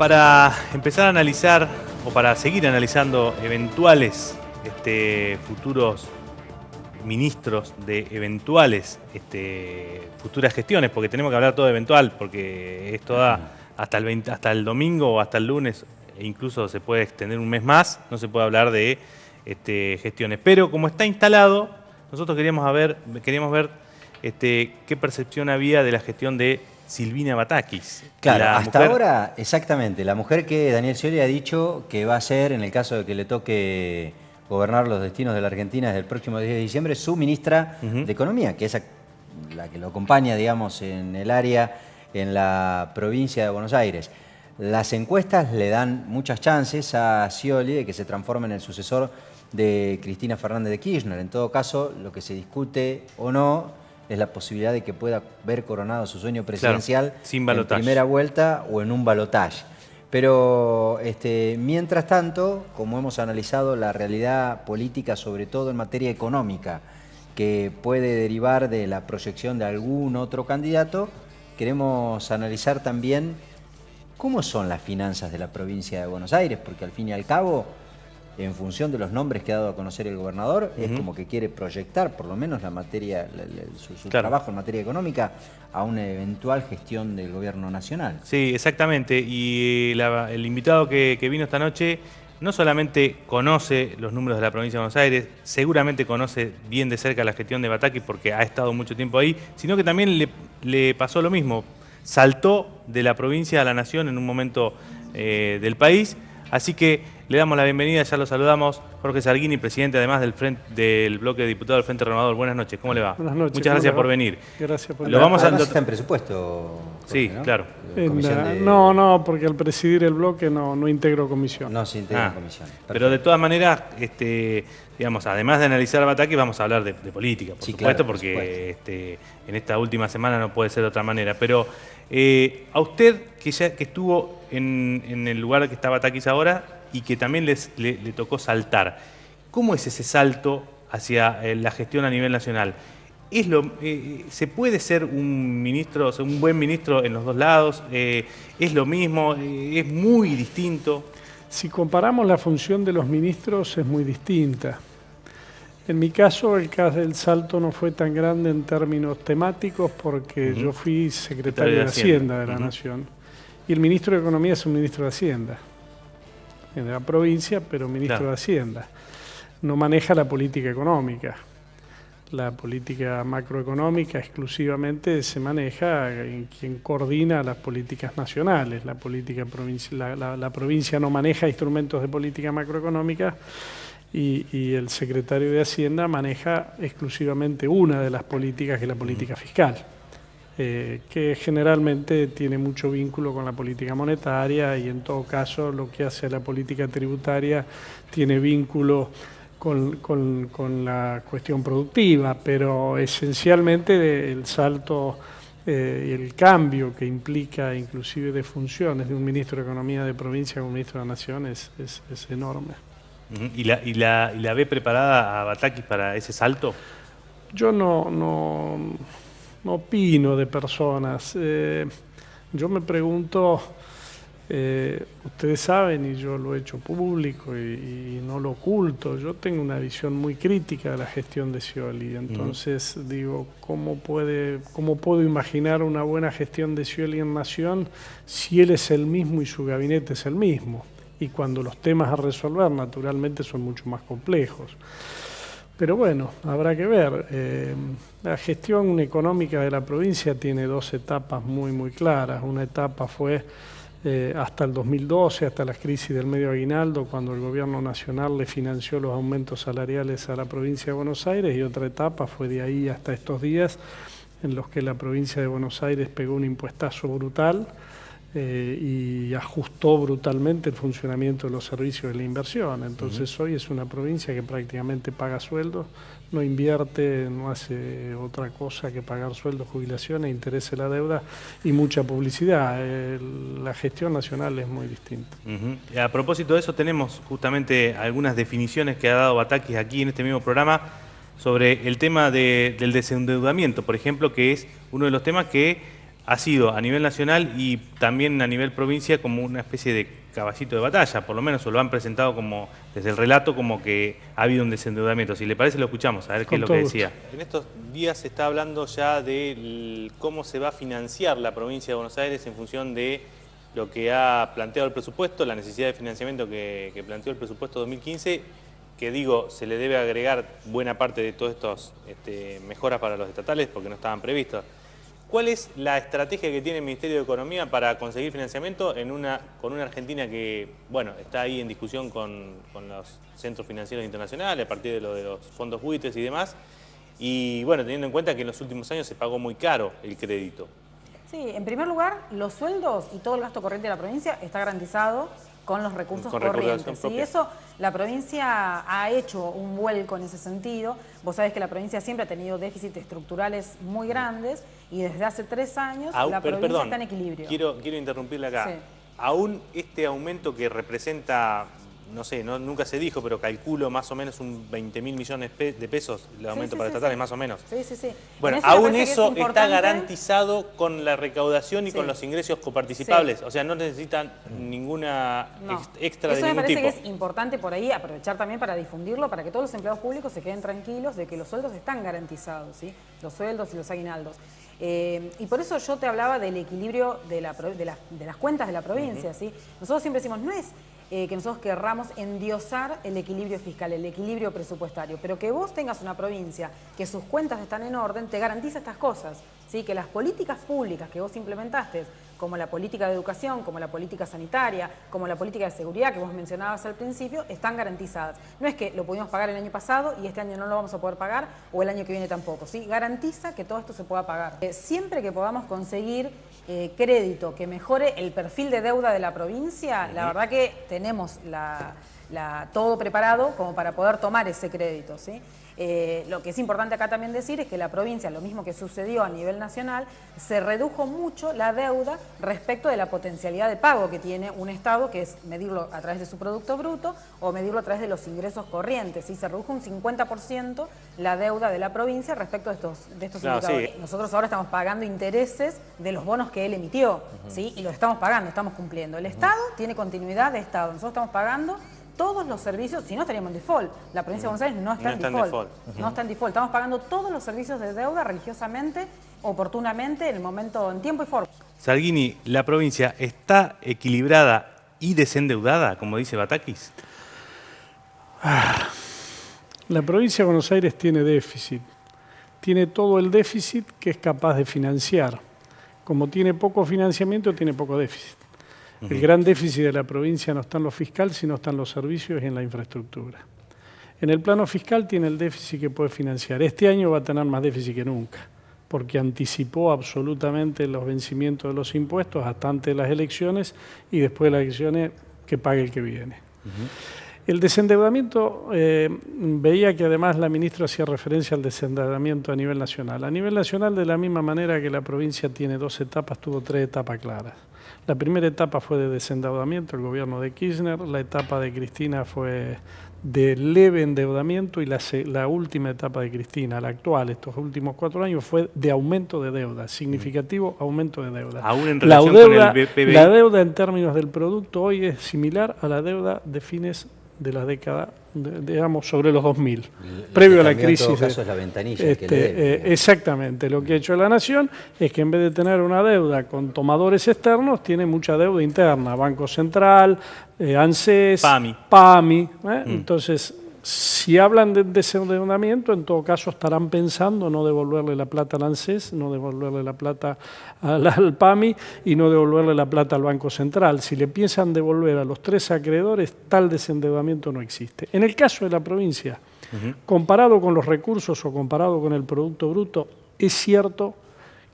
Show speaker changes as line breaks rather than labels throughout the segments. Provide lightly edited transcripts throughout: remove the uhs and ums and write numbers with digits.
para empezar a analizar o para seguir analizando eventuales futuros ministros de eventuales futuras gestiones, porque tenemos que hablar todo de eventual, porque esto da hasta el domingo o hasta el lunes, e incluso se puede extender un mes más, no se puede hablar de gestiones. Pero como está instalado, nosotros queríamos ver qué percepción había de la gestión de Silvina Batakis.
Claro, hasta ahora, exactamente, la mujer que Daniel Scioli ha dicho que va a ser, en el caso de que le toque gobernar los destinos de la Argentina desde el próximo 10 de diciembre, su ministra de Economía, que es la que lo acompaña, digamos, en el área, en la provincia de Buenos Aires. Las encuestas le dan muchas chances a Scioli de que se transforme en el sucesor de Cristina Fernández de Kirchner. En todo caso, lo que se discute o no es la posibilidad de que pueda ver coronado su sueño presidencial, claro,
sin balotaje,
en primera vuelta o en un balotaje. Pero mientras tanto, como hemos analizado la realidad política, sobre todo en materia económica, que puede derivar de la proyección de algún otro candidato, queremos analizar también cómo son las finanzas de la provincia de Buenos Aires, porque al fin y al cabo, en función de los nombres que ha dado a conocer el gobernador, es como que quiere proyectar por lo menos la materia, su trabajo en materia económica a una eventual gestión del gobierno nacional.
Sí, exactamente. Y el invitado que vino esta noche no solamente conoce los números de la provincia de Buenos Aires, seguramente conoce bien de cerca la gestión de Batakis porque ha estado mucho tiempo ahí, sino que también le pasó lo mismo. Saltó de la provincia a la nación en un momento del país. Así que le damos la bienvenida, ya lo saludamos, Jorge Sarguini, presidente además del bloque de diputados del Frente Renovador. Buenas noches, ¿cómo le va?
Buenas noches.
Muchas gracias por venir.
Gracias por
venir. Además está en presupuesto, Jorge,
sí, ¿no? Claro.
No, porque al presidir el bloque no integro comisión.
No se integra en comisión. Perfecto.
Pero de todas maneras, digamos, además de analizar a Batakis, vamos a habber de política, por supuesto, claro, porque en esta última semana no puede ser de otra manera. Pero a usted, que estuvo en el lugar que está Batakis ahora y que también le tocó saltar, ¿cómo es ese salto hacia la gestión a nivel nacional? ¿Se puede ser un ministro, un buen ministro en los dos lados? ¿Es lo mismo? ¿Es muy distinto?
Si comparamos la función de los ministros es muy distinta. En mi caso, el salto no fue tan grande en términos temáticos porque yo fui secretario de Hacienda de la Nación y el ministro de Economía es un ministro de Hacienda, de la provincia, pero ministro de Hacienda. No maneja la política económica. La política macroeconómica exclusivamente se maneja en quien coordina las políticas nacionales. La provincia no maneja instrumentos de política macroeconómica y el secretario de Hacienda maneja exclusivamente una de las políticas, que es la política fiscal, que generalmente tiene mucho vínculo con la política monetaria y en todo caso lo que hace a la política tributaria tiene vínculo con la cuestión productiva, pero esencialmente el salto y el cambio que implica inclusive de funciones de un ministro de Economía de provincia a un ministro de la Nación es enorme.
¿Y la ve preparada a Batakis para ese salto?
Yo no opino de personas. Yo me pregunto, ustedes saben, y yo lo he hecho público y no lo oculto, yo tengo una visión muy crítica de la gestión de Scioli. Entonces digo, ¿cómo puedo imaginar una buena gestión de Scioli en Nación si él es el mismo y su gabinete es el mismo? Y cuando los temas a resolver naturalmente son mucho más complejos. Pero bueno, habrá que ver. La gestión económica de la provincia tiene dos etapas muy claras. Una etapa fue hasta el 2012, hasta la crisis del medio aguinaldo, cuando el gobierno nacional le financió los aumentos salariales a la provincia de Buenos Aires, y otra etapa fue de ahí hasta estos días, en los que la provincia de Buenos Aires pegó un impuestazo brutal y ajustó brutalmente el funcionamiento de los servicios de la inversión. Entonces hoy es una provincia que prácticamente paga sueldos, no invierte, no hace otra cosa que pagar sueldos, jubilaciones, intereses de la deuda y mucha publicidad. La gestión nacional es muy distinta.
A propósito de eso, tenemos justamente algunas definiciones que ha dado Batakis aquí en este mismo programa sobre el tema del desendeudamiento, por ejemplo, que es uno de los temas que ha sido a nivel nacional y también a nivel provincia como una especie de caballito de batalla, por lo menos, o lo han presentado como, desde el relato, como que ha habido un desendeudamiento. Si le parece, lo escuchamos, a ver qué es lo que decía. En estos días se está hablando ya de cómo se va a financiar la provincia de Buenos Aires en función de lo que ha planteado el presupuesto, la necesidad de financiamiento que planteó el presupuesto 2015, que digo, se le debe agregar buena parte de todas estas mejoras para los estatales porque no estaban previstos. ¿Cuál es la estrategia que tiene el Ministerio de Economía para conseguir financiamiento con una Argentina que, bueno, está ahí en discusión con los centros financieros internacionales a partir de lo de los fondos buitres y demás? Y bueno, teniendo en cuenta que en los últimos años se pagó muy caro el crédito.
Sí, en primer lugar, los sueldos y todo el gasto corriente de la provincia está garantizado con los recursos corrientes. Y eso, la provincia ha hecho un vuelco en ese sentido. Vos sabés que la provincia siempre ha tenido déficits estructurales muy grandes y desde hace 3 años la provincia está en equilibrio.
Quiero interrumpirle acá. Sí. Aún este aumento que representa, no sé, nunca se dijo, pero calculo más o menos un 20.000 millones de pesos el aumento para estatales, más o menos.
Sí.
Bueno, aún eso está garantizado con la recaudación y con los ingresos coparticipables. O sea, no necesitan ninguna extra de ningún tipo. Eso me parece que es
importante por ahí aprovechar también para difundirlo, para que todos los empleados públicos se queden tranquilos de que los sueldos están garantizados, ¿sí? Los sueldos y los aguinaldos. Y por eso yo te hablaba del equilibrio de las cuentas de la provincia, ¿sí? Nosotros siempre decimos, no es que nosotros querramos endiosar el equilibrio fiscal, el equilibrio presupuestario, pero que vos tengas una provincia que sus cuentas están en orden, te garantiza estas cosas, ¿sí? Que las políticas públicas que vos implementaste, como la política de educación, como la política sanitaria, como la política de seguridad que vos mencionabas al principio, están garantizadas. No es que lo pudimos pagar el año pasado y este año no lo vamos a poder pagar o el año que viene tampoco, ¿sí? Garantiza que todo esto se pueda pagar. Siempre que podamos conseguir crédito que mejore el perfil de deuda de la provincia, la verdad que tenemos todo preparado como para poder tomar ese crédito, ¿sí? Lo que es importante acá también decir es que la provincia, lo mismo que sucedió a nivel nacional, se redujo mucho la deuda respecto de la potencialidad de pago que tiene un Estado, que es medirlo a través de su Producto Bruto o medirlo a través de los ingresos corrientes, ¿sí? Se redujo un 50% la deuda de la provincia respecto de estos indicadores. Sí. Nosotros ahora estamos pagando intereses de los bonos que él emitió, ¿sí? Y los estamos pagando, estamos cumpliendo. El Estado tiene continuidad de Estado, nosotros estamos pagando todos los servicios, si no estaríamos en default. La provincia de Buenos Aires no está en default. No está en default. Estamos pagando todos los servicios de deuda religiosamente, oportunamente, en el momento, en tiempo y forma.
Salguini, ¿la provincia está equilibrada y desendeudada, como dice Batakis?
La provincia de Buenos Aires tiene déficit. Tiene todo el déficit que es capaz de financiar. Como tiene poco financiamiento, tiene poco déficit. El gran déficit de la provincia no está en lo fiscal, sino está en los servicios y en la infraestructura. En el plano fiscal tiene el déficit que puede financiar. Este año va a tener más déficit que nunca, porque anticipó absolutamente los vencimientos de los impuestos hasta antes de las elecciones y después de las elecciones que pague el que viene. El desendeudamiento, veía que además la ministra hacía referencia al desendeudamiento a nivel nacional. A nivel nacional, de la misma manera que la provincia tiene 2 etapas, tuvo 3 etapas claras. La primera etapa fue de desendeudamiento, el gobierno de Kirchner. La etapa de Cristina fue de leve endeudamiento y la última etapa de Cristina, la actual, estos últimos 4 años, fue de aumento de deuda, significativo aumento de deuda.
Aún en relación con el PBI.
La deuda en términos del producto hoy es similar a la deuda de fines de la década, digamos, sobre los 2000, previo a la crisis.
En todo caso es la ventanilla que le debe.
Exactamente, lo que ha hecho la Nación es que en vez de tener una deuda con tomadores externos, tiene mucha deuda interna, Banco Central, ANSES, PAMI. Entonces, si hablan de desendeudamiento, en todo caso estarán pensando no devolverle la plata al ANSES, no devolverle la plata al PAMI y no devolverle la plata al Banco Central. Si le piensan devolver a los 3 acreedores, tal desendeudamiento no existe. En el caso de la provincia, comparado con los recursos o comparado con el Producto Bruto, es cierto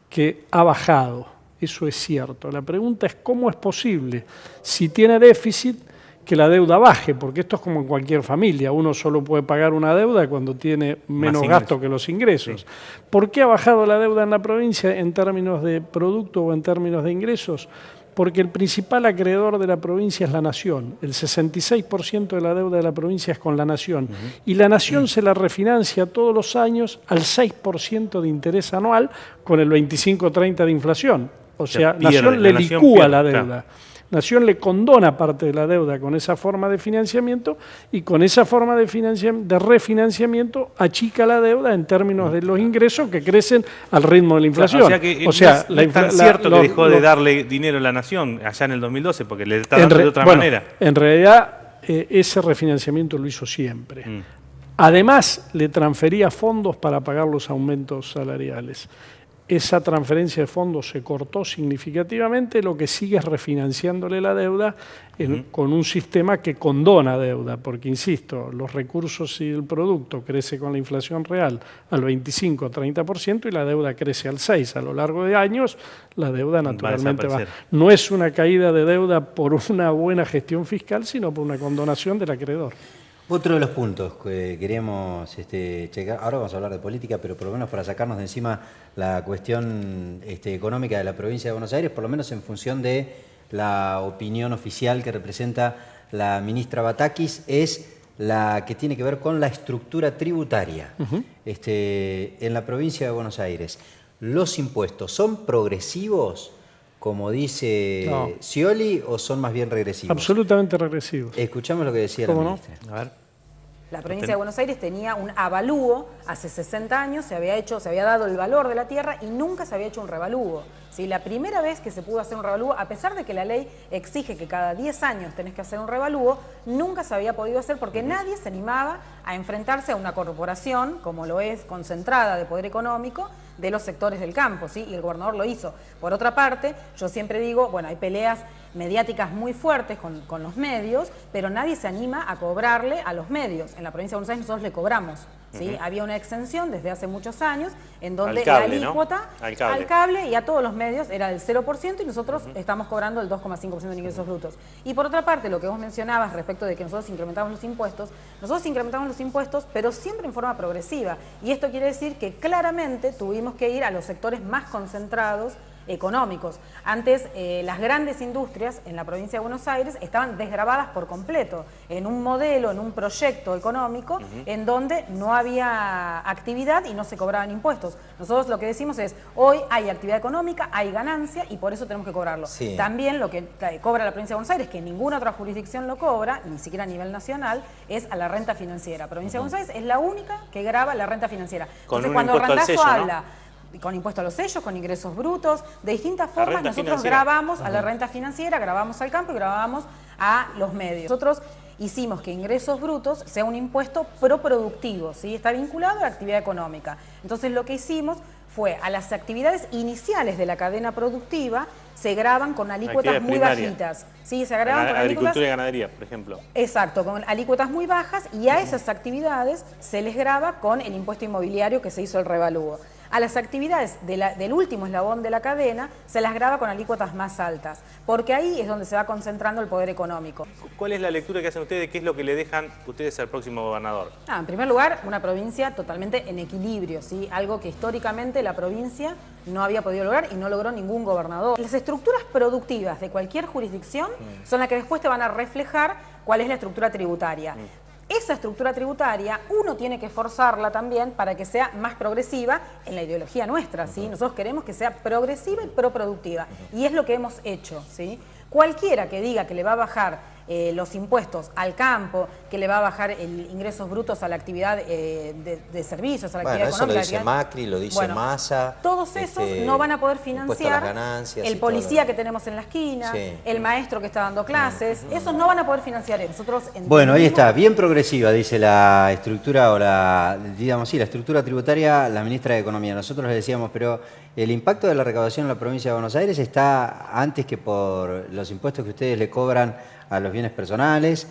que ha bajado, eso es cierto. La pregunta es cómo es posible, si tiene déficit, que la deuda baje, porque esto es como en cualquier familia, uno solo puede pagar una deuda cuando tiene menos gasto que los ingresos. Sí. ¿Por qué ha bajado la deuda en la provincia en términos de producto o en términos de ingresos? Porque el principal acreedor de la provincia es la Nación. El 66% de la deuda de la provincia es con la Nación. Y la Nación se la refinancia todos los años al 6% de interés anual con el 25-30% de inflación. O sea, Nación le licúa la deuda. Claro. Nación le condona parte de la deuda con esa forma de financiamiento y con esa forma de refinanciamiento achica la deuda en términos de los ingresos que crecen al ritmo de la inflación.
O sea, no es tan cierto que dejó de darle dinero a la Nación allá en el 2012 porque le está dando de otra manera.
En realidad, ese refinanciamiento lo hizo siempre. Además, le transfería fondos para pagar los aumentos salariales. Esa transferencia de fondos se cortó significativamente, lo que sigue es refinanciándole la deuda con un sistema que condona deuda, porque, insisto, los recursos y el producto crece con la inflación real al 25-30% y la deuda crece al 6%. A lo largo de años, la deuda naturalmente va. No es una caída de deuda por una buena gestión fiscal, sino por una condonación del acreedor.
Otro de los puntos que queríamos checar, ahora vamos a hablar de política, pero por lo menos para sacarnos de encima la cuestión económica de la provincia de Buenos Aires, por lo menos en función de la opinión oficial que representa la ministra Batakis, es la que tiene que ver con la estructura tributaria en la provincia de Buenos Aires. ¿Los impuestos son progresivos, como dice Scioli, o son más bien regresivos?
Absolutamente regresivos.
Escuchamos lo que decía la ministra.
A ver.
La provincia de Buenos Aires tenía un avalúo hace 60 años, se había dado el valor de la tierra y nunca se había hecho un revalúo. ¿Sí? La primera vez que se pudo hacer un revalúo, a pesar de que la ley exige que cada 10 años tenés que hacer un revalúo, nunca se había podido hacer porque nadie se animaba a enfrentarse a una corporación, como lo es concentrada de poder económico, de los sectores del campo, ¿sí? Y el gobernador lo hizo. Por otra parte, yo siempre digo, bueno, hay peleas mediáticas muy fuertes con los medios, pero nadie se anima a cobrarle a los medios. En la provincia de Buenos Aires nosotros le cobramos, ¿sí? Había una exención desde hace muchos años en donde la alícuota al cable y a todos los medios era del 0% y nosotros estamos cobrando el 2,5% de ingresos brutos. Y por otra parte, lo que vos mencionabas respecto de que nosotros incrementamos los impuestos, pero siempre en forma progresiva. Y esto quiere decir que claramente tuvimos que ir a los sectores más concentrados económicos. Antes las grandes industrias en la provincia de Buenos Aires estaban desgravadas por completo en un modelo, en un proyecto económico en donde no había actividad y no se cobraban impuestos. Nosotros lo que decimos es, hoy hay actividad económica, hay ganancia y por eso tenemos que cobrarlo. Sí. También lo que cobra la provincia de Buenos Aires, que ninguna otra jurisdicción lo cobra, ni siquiera a nivel nacional, es a la renta financiera. La provincia de Buenos Aires es la única que grava la renta financiera. Entonces, cuando Randazzo habla con impuesto a los sellos, con ingresos brutos, de distintas formas nosotros grabamos a la renta financiera, grabamos al campo y grabamos a los medios. Nosotros hicimos que ingresos brutos sea un impuesto proproductivo, ¿sí? Está vinculado a la actividad económica. Entonces lo que hicimos fue a las actividades iniciales de la cadena productiva se graban con alícuotas muy bajitas. Sí, se graban con
agricultura y ganadería, por ejemplo.
Exacto, con alícuotas muy bajas y a esas actividades se les graba con el impuesto inmobiliario que se hizo el revalúo. A las actividades del último eslabón de la cadena se las graba con alícuotas más altas, porque ahí es donde se va concentrando el poder económico.
¿Cuál es la lectura que hacen ustedes? ¿Qué es lo que le dejan ustedes al próximo gobernador?
En primer lugar, una provincia totalmente en equilibrio, ¿sí? Algo que históricamente la provincia no había podido lograr y no logró ningún gobernador. Las estructuras productivas de cualquier jurisdicción son las que después te van a reflejar cuál es la estructura tributaria. Esa estructura tributaria uno tiene que forzarla también para que sea más progresiva en la ideología nuestra, ¿sí? Nosotros queremos que sea progresiva y proproductiva y es lo que hemos hecho, ¿sí? Cualquiera que diga que le va a bajar los impuestos al campo, que le va a bajar ingresos brutos a la actividad de servicios, a la actividad económica.
Eso lo dice Macri, lo dice Massa.
Todos esos no van a poder financiar el policía que tenemos en la esquina, el maestro que está dando clases, esos no van a poder financiar. Nosotros
bueno, ahí está, bien progresiva, dice la estructura o la estructura tributaria, la ministra de Economía. Nosotros le decíamos, pero el impacto de la recaudación en la provincia de Buenos Aires está antes que por los impuestos que ustedes le cobran a los bienes personales,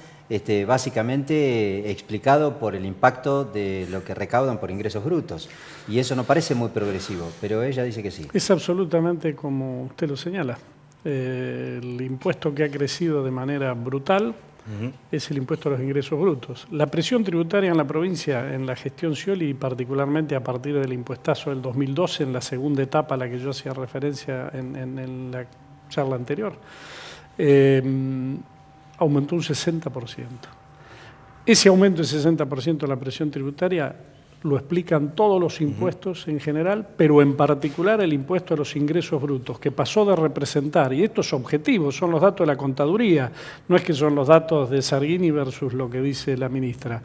básicamente explicado por el impacto de lo que recaudan por ingresos brutos. Y eso no parece muy progresivo, pero ella dice que sí.
Es absolutamente como usted lo señala. El impuesto que ha crecido de manera brutal es el impuesto a los ingresos brutos. La presión tributaria en la provincia, en la gestión Scioli, particularmente a partir del impuestazo del 2012, en la segunda etapa a la que yo hacía referencia en la charla anterior, aumentó un 60%. Ese aumento del 60% de la presión tributaria lo explican todos los impuestos en general, pero en particular el impuesto a los ingresos brutos, que pasó de representar, y esto es objetivo, son los datos de la contaduría, no es que son los datos de Sargini versus lo que dice la ministra.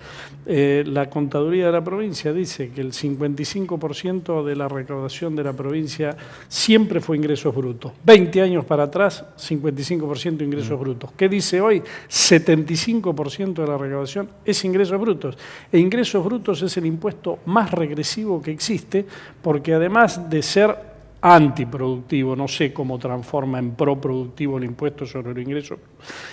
La contaduría de la provincia dice que el 55% de la recaudación de la provincia siempre fue ingresos brutos. 20 años para atrás, 55% ingresos brutos. ¿Qué dice hoy? 75% de la recaudación es ingresos brutos. E ingresos brutos es el impuesto más regresivo que existe, porque además de ser antiproductivo, no sé cómo transforma en proproductivo el impuesto sobre el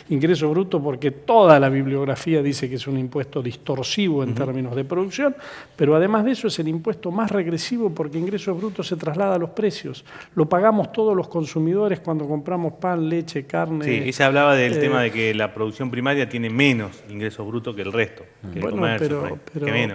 ingreso bruto, porque toda la bibliografía dice que es un impuesto distorsivo en términos de producción, pero además de eso es el impuesto más regresivo porque ingresos brutos se traslada a los precios. Lo pagamos todos los consumidores cuando compramos pan, leche, carne.
Sí, ella hablaba del tema de que la producción primaria tiene menos ingresos brutos que el resto, que el comercio,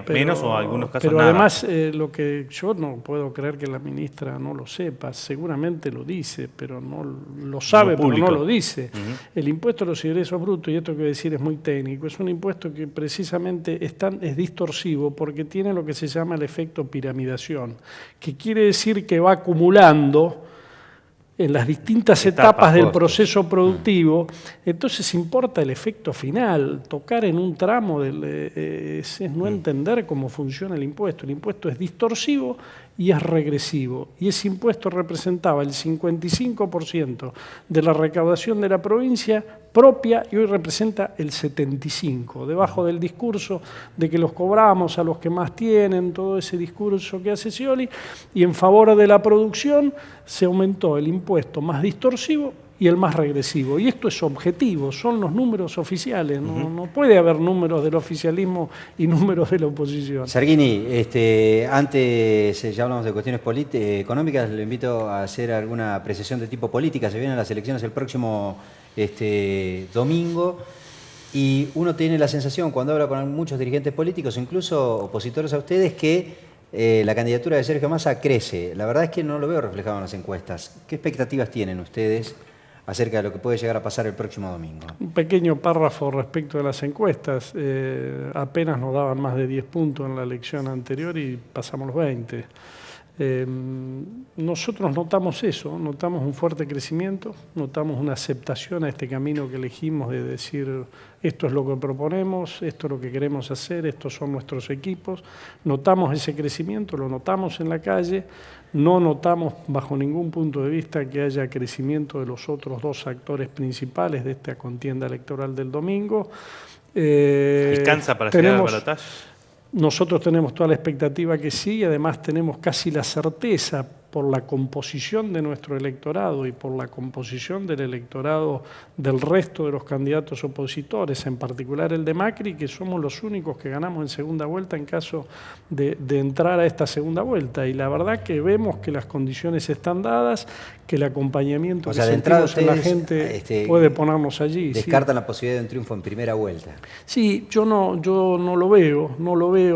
menos o en algunos casos
pero
nada.
Además, lo que yo no puedo creer que la ministra no lo sepa, seguramente lo dice, pero no lo sabe, pero no lo dice. El impuesto a los ingresos brutos, y esto que voy a decir es muy técnico, es un impuesto que precisamente es distorsivo porque tiene lo que se llama el efecto piramidación, que quiere decir que va acumulando en las distintas etapas del proceso productivo. Entonces importa el efecto final. Tocar en un tramo es no entender cómo funciona el impuesto. El impuesto es distorsivo y es regresivo. Y ese impuesto representaba el 55% de la recaudación de la provincia propia y hoy representa el 75%, debajo del discurso de que los cobramos a los que más tienen, todo ese discurso que hace Scioli, y en favor de la producción se aumentó el impuesto más distorsivo y el más regresivo. Y esto es objetivo, son los números oficiales, no puede haber números del oficialismo y números de la oposición.
Sargini, antes ya hablamos de cuestiones económicas, le invito a hacer alguna apreciación de tipo política. Se vienen las elecciones el próximo domingo y uno tiene la sensación cuando habla con muchos dirigentes políticos, incluso opositores a ustedes, que la candidatura de Sergio Massa crece. La verdad es que no lo veo reflejado en las encuestas. ¿Qué expectativas tienen ustedes acerca de lo que puede llegar a pasar el próximo domingo?
Un pequeño párrafo respecto de las encuestas. Apenas nos daban más de 10 puntos en la elección anterior y pasamos los 20. Nosotros notamos eso, notamos un fuerte crecimiento, notamos una aceptación a este camino que elegimos de decir esto es lo que proponemos, esto es lo que queremos hacer, estos son nuestros equipos. Notamos ese crecimiento, lo notamos en la calle, no notamos bajo ningún punto de vista que haya crecimiento de los otros dos actores principales de esta contienda electoral del domingo.
¿Alcanza para llegar al balotaje?
Nosotros tenemos toda la expectativa que sí, y además tenemos casi la certeza por la composición de nuestro electorado y por la composición del electorado del resto de los candidatos opositores, en particular el de Macri, que somos los únicos que ganamos en segunda vuelta en caso de entrar a esta segunda vuelta. Y la verdad que vemos que las condiciones están dadas, que el acompañamiento que sentimos en la gente puede ponernos allí.
¿Descartan la posibilidad de un triunfo en primera vuelta?
Sí, yo no lo veo,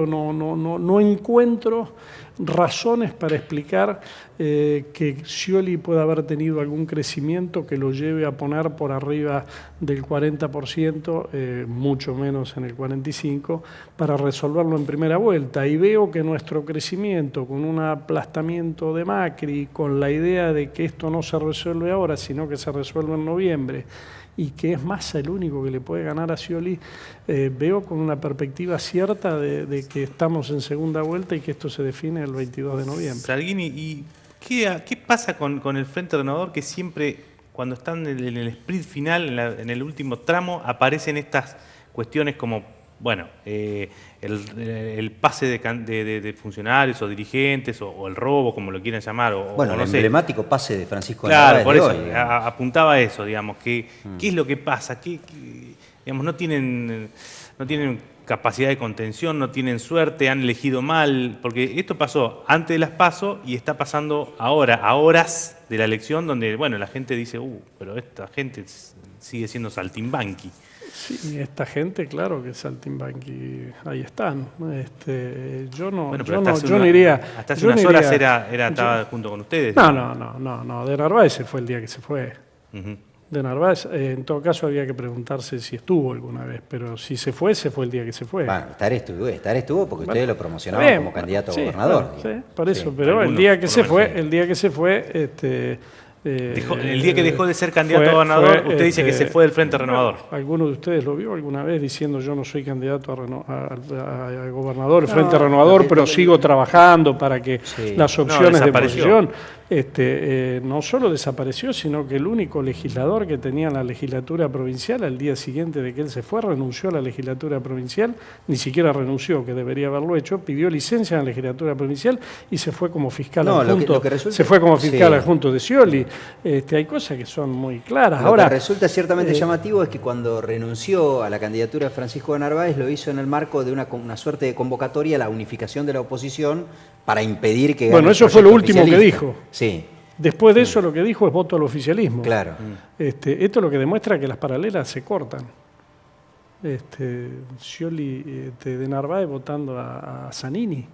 no encuentro razones para explicar que Scioli pueda haber tenido algún crecimiento que lo lleve a poner por arriba del 40%, mucho menos en el 45%, para resolverlo en primera vuelta. Y veo que nuestro crecimiento, con un aplastamiento de Macri, con la idea de que esto no se resuelve ahora, sino que se resuelve en noviembre, y que es Massa el único que le puede ganar a Scioli, veo con una perspectiva cierta de que estamos en segunda vuelta y que esto se define el 22 de noviembre.
Sargini, ¿y qué pasa con el Frente Renovador, que siempre, cuando están en el sprint final, en el último tramo, aparecen estas cuestiones como, bueno, el pase de funcionarios o dirigentes, o el robo, como lo quieran llamar,
bueno, el emblemático pase de Francisco
Narváez. Claro, por eso
hoy,
apuntaba a eso, digamos, ¿qué es lo que pasa? Digamos, no tienen capacidad de contención, no tienen suerte, han elegido mal, porque esto pasó antes de las PASO y está pasando ahora, a horas de la elección, donde, bueno, la gente dice, pero esta gente sigue siendo saltimbanqui.
Sí, esta gente, claro que saltimbanqui, ahí están. Yo no iría.
Hasta hace unas horas estaba junto con ustedes.
No, de Narváez se fue el día que se fue. de Narváez. En todo caso, había que preguntarse si estuvo alguna vez, pero si se fue el día que se fue.
Bueno, estar estuvo porque ustedes lo promocionaban como candidato a gobernador.
Sí, por eso, pero el día que se fue, el día
que dejó de ser candidato a gobernador, usted dice que se fue del Frente Renovador.
¿Alguno de ustedes lo vio alguna vez diciendo yo no soy candidato a gobernador, Frente Renovador, pero sigo trabajando para que las opciones de oposición? No solo desapareció, sino que el único legislador que tenía en la legislatura provincial, al día siguiente de que él se fue, renunció a la legislatura provincial, ni siquiera renunció, que debería haberlo hecho, pidió licencia en la legislatura provincial y se fue como fiscal adjunto de Scioli. Hay cosas que son muy claras.
Ahora, lo que resulta ciertamente llamativo es que cuando renunció a la candidatura de Francisco de Narváez lo hizo en el marco de una suerte de convocatoria a la unificación de la oposición para impedir que gane.
Bueno, eso fue lo último que dijo.
Sí.
Después de eso lo que dijo es voto al oficialismo.
Claro.
Esto es lo que demuestra que las paralelas se cortan. Scioli de Narváez votando a Zanini.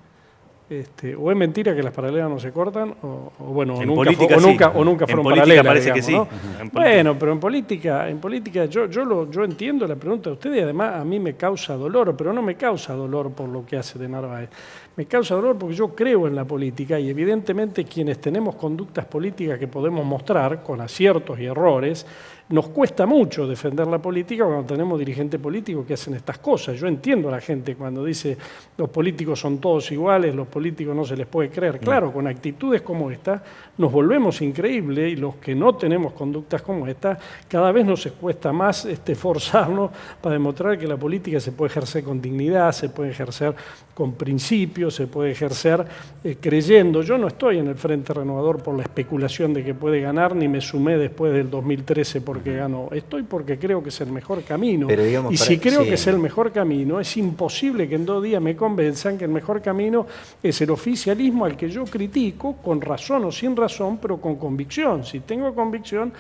O es mentira que las paralelas no se cortan, o nunca fueron paralelas.
Parece
digamos,
que sí.
¿no? Bueno, pero en política yo entiendo la pregunta de usted y además a mí me causa dolor, pero no me causa dolor por lo que hace de Narváez. Me causa dolor porque yo creo en la política y evidentemente quienes tenemos conductas políticas que podemos mostrar con aciertos y errores, nos cuesta mucho defender la política cuando tenemos dirigentes políticos que hacen estas cosas. Yo entiendo a la gente cuando dice los políticos son todos iguales, los políticos no se les puede creer. Claro, con actitudes como esta nos volvemos increíbles y los que no tenemos conductas como esta, cada vez nos cuesta más esforzarnos para demostrar que la política se puede ejercer con dignidad, se puede ejercer con principios, se puede ejercer creyendo. Yo no estoy en el Frente Renovador por la especulación de que puede ganar, ni me sumé después del 2013 porque ganó. Estoy porque creo que es el mejor camino.
Pero digamos,
si creo que es el mejor camino, es imposible que en 2 días me convenzan que el mejor camino es el oficialismo al que yo critico, con razón o sin razón, pero con convicción. Si tengo convicción,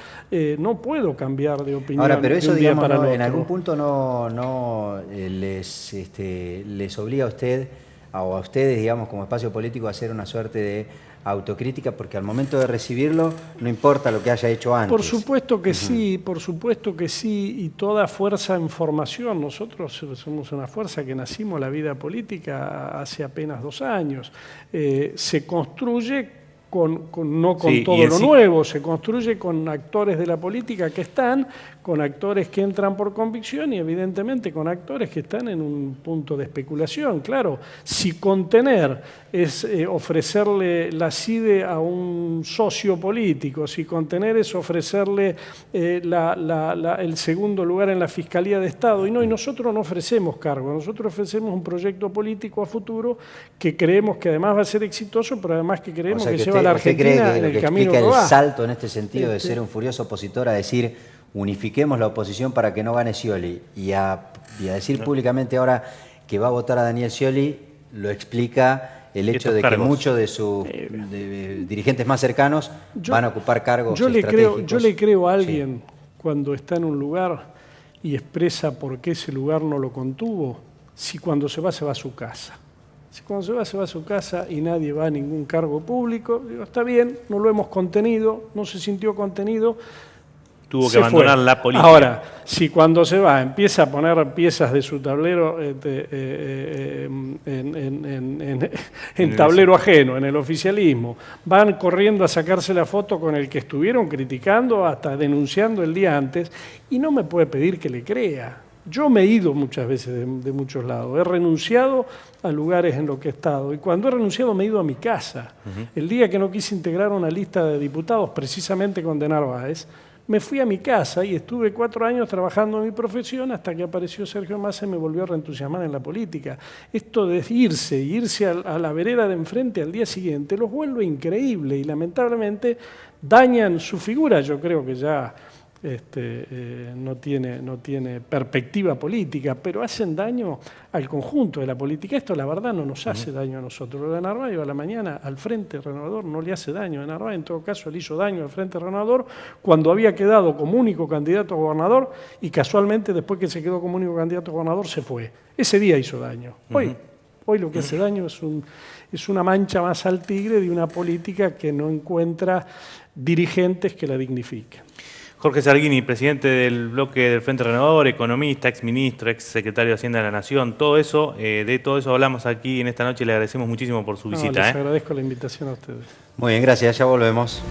no puedo cambiar de opinión.
Ahora, pero eso,
de un día
digamos,
para el otro.
En algún punto no les obliga a usted o a ustedes, digamos, como espacio político, a hacer una suerte de autocrítica, porque al momento de recibirlo no importa lo que haya hecho antes.
Por supuesto que sí, y toda fuerza en formación. Nosotros somos una fuerza que nacimos la vida política hace apenas 2 años. Se construye no con todo lo nuevo, se construye con actores de la política que están, con actores que entran por convicción y evidentemente con actores que están en un punto de especulación. Claro, si contener es ofrecerle la CIDE a un socio político, si contener es ofrecerle el segundo lugar en la Fiscalía de Estado, y nosotros no ofrecemos cargo, nosotros ofrecemos un proyecto político a futuro que creemos que además va a ser exitoso, pero además que creemos que lleva a la Argentina en el camino que va.
El salto en este sentido de ser un furioso opositor a decir unifiquemos la oposición para que no gane Scioli y a decir públicamente ahora que va a votar a Daniel Scioli, lo explica el hecho de que muchos de sus dirigentes más cercanos van a ocupar cargos estratégicos.
Yo le creo a alguien cuando está en un lugar y expresa por qué ese lugar no lo contuvo, si cuando se va a su casa. Si cuando se va a su casa y nadie va a ningún cargo público, digo, está bien, no lo hemos contenido, no se sintió contenido.
Tuvo que abandonar la política.
Ahora, si cuando se va empieza a poner piezas de su tablero en tablero ajeno, en el oficialismo, van corriendo a sacarse la foto con el que estuvieron criticando, hasta denunciando el día antes, y no me puede pedir que le crea. Yo me he ido muchas veces de muchos lados, he renunciado a lugares en los que he estado, y cuando he renunciado me he ido a mi casa. El día que no quise integrar una lista de diputados, precisamente con de Narváez, me fui a mi casa y estuve 4 años trabajando en mi profesión hasta que apareció Sergio Massa y me volvió a reentusiasmar en la política. Esto de irse a la vereda de enfrente al día siguiente los vuelve increíble y lamentablemente dañan su figura. Yo creo que ya no tiene perspectiva política, pero hacen daño al conjunto de la política. Esto, la verdad, no nos hace daño a nosotros. Lo de Narváez a la mañana al Frente Renovador no le hace daño. A Narváez, en todo caso, le hizo daño al Frente Renovador cuando había quedado como único candidato a gobernador y casualmente, después que se quedó como único candidato a gobernador, se fue. Ese día hizo daño. Hoy lo que hace daño es una mancha más al tigre de una política que no encuentra dirigentes que la dignifiquen.
Jorge Sarguini, presidente del bloque del Frente Renovador, economista, exministro, exsecretario de Hacienda de la Nación, todo eso, de todo eso hablamos aquí en esta noche y le agradecemos muchísimo por su visita.
Les agradezco la invitación a ustedes.
Muy bien, gracias, ya volvemos.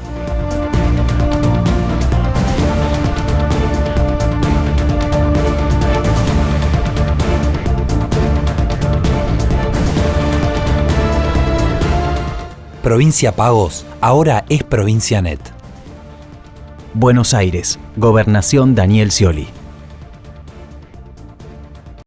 Provincia Pagos, ahora es Provincia Net.
Buenos Aires, Gobernación Daniel Scioli.